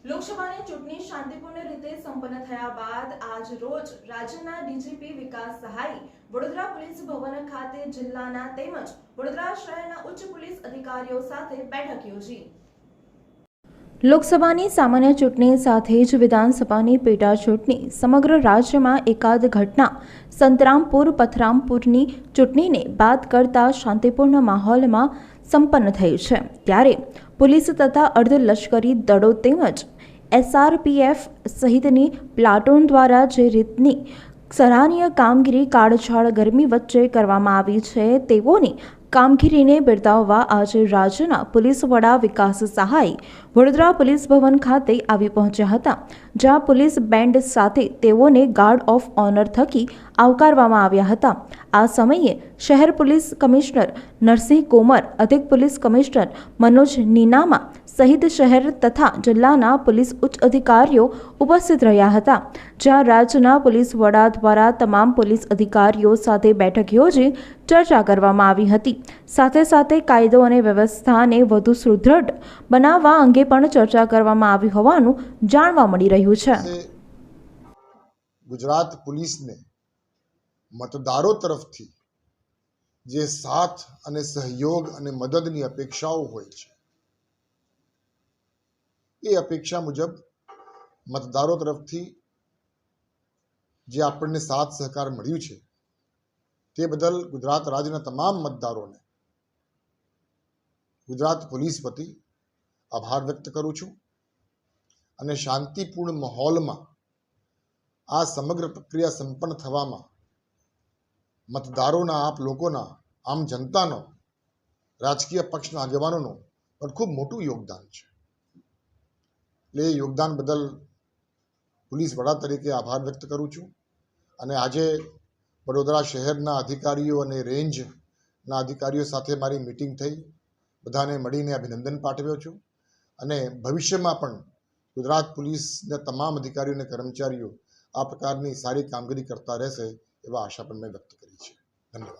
લોકસભાની ચૂંટણી શાંતિપૂર્ણ રીતે સંપન્ન થયા બાદ આજ રોજ રાજ્યના ડીજીપી વિકાસ સહાય વડોદરા પોલીસ ભવન ખાતે જિલ્લાના તેમજ વડોદરા શહેરના ઉચ્ચ પોલીસ અધિકારીઓ સાથે બેઠક યોજી। લોકસભાની સામાન્ય ચૂંટણી સાથે જ વિધાનસભાની પેટા ચૂંટણી સમગ્ર રાજ્યમાં એકાદ ઘટના સંતરામપુર પથરામપુરની ચૂંટણીને બાદ કરતા શાંતિપૂર્ણ માહોલમાં સંપન્ન થઈ છે, ત્યારે પોલીસ તથા અર્ધલશ્કરી દળો તેમજ એસઆરપીએફ સહિતની પ્લાટૂન દ્વારા જે રીતની સરાહનીય કામગીરી કાળઝાળ ગરમી વચ્ચે કરવામાં આવી છે, તેઓની કામગીરીને બિરદાવવા આજે રાજ્યના પોલીસ વડા વિકાસ સહાય વડોદરા પોલીસ ભવન ખાતે આવી પહોંચ્યા હતા, જ્યાં પોલીસ બેન્ડ સાથે તેઓને ગાર્ડ ઓફ ઓનર થકી આવકારવામાં આવ્યા હતા। આ સમયે શહેર પોલીસ કમિશનર નરસિંહ કોમર, અધિક પોલીસ કમિશનર મનોજ નીનામા સહિત શહેર તથા જિલ્લાના પોલીસ ઉચ્ચ અધિકારીઓ ઉપસ્થિત રહ્યા હતા, જ્યાં રાજ્યના પોલીસ વડા દ્વારા તમામ પોલીસ અધિકારીઓ સાથે બેઠક યોજી ચર્ચા કરવામાં આવી હતી। સાથે સાથે કાયદો અને વ્યવસ્થાને વધુ સુદૃઢ બનાવવા અંગે પણ ચર્ચા કરવામાં આવી હોવાનું જાણવા મળી રહ્યું છે। ગુજરાત પોલીસને મતદારો તરફથી જે સાથ અને સહયોગ અને મદદની અપેક્ષાઓ હોય છે, એ અપેક્ષા મુજબ મતદારો તરફથી જે આપણને સાથ સહકાર મળ્યું છે, તે બદલ ગુજરાત રાજ્યના તમામ મતદારોને ગુજરાત પોલીસ વતી આભાર વ્યક્ત કરું છું અને શાંતિપૂર્ણ માહોલમાં આ સમગ્ર પ્રક્રિયા સંપન્ન થવામાં મતદારોના, આપ લોકોના, આમ જનતાનો, રાજકીય પક્ષના આગેવાનોનો પણ ખૂબ મોટું યોગદાન છે। એટલે એ યોગદાન બદલ પોલીસ વડા તરીકે આભાર વ્યક્ત કરું છું અને આજે વડોદરા શહેરના અધિકારીઓ અને રેન્જના અધિકારીઓ સાથે મારી મિટિંગ થઈ, બધાને મળીને અભિનંદન પાઠવ્યો છું અને ભવિષ્યમાં પણ ગુજરાત પોલીસના તમામ અધિકારીઓ અને કર્મચારીઓ આ પ્રકારની સારી કામગીરી કરતા રહેશે એવા આશા પણ મેં વ્યક્ત કરી છે। ધન્યવાદ।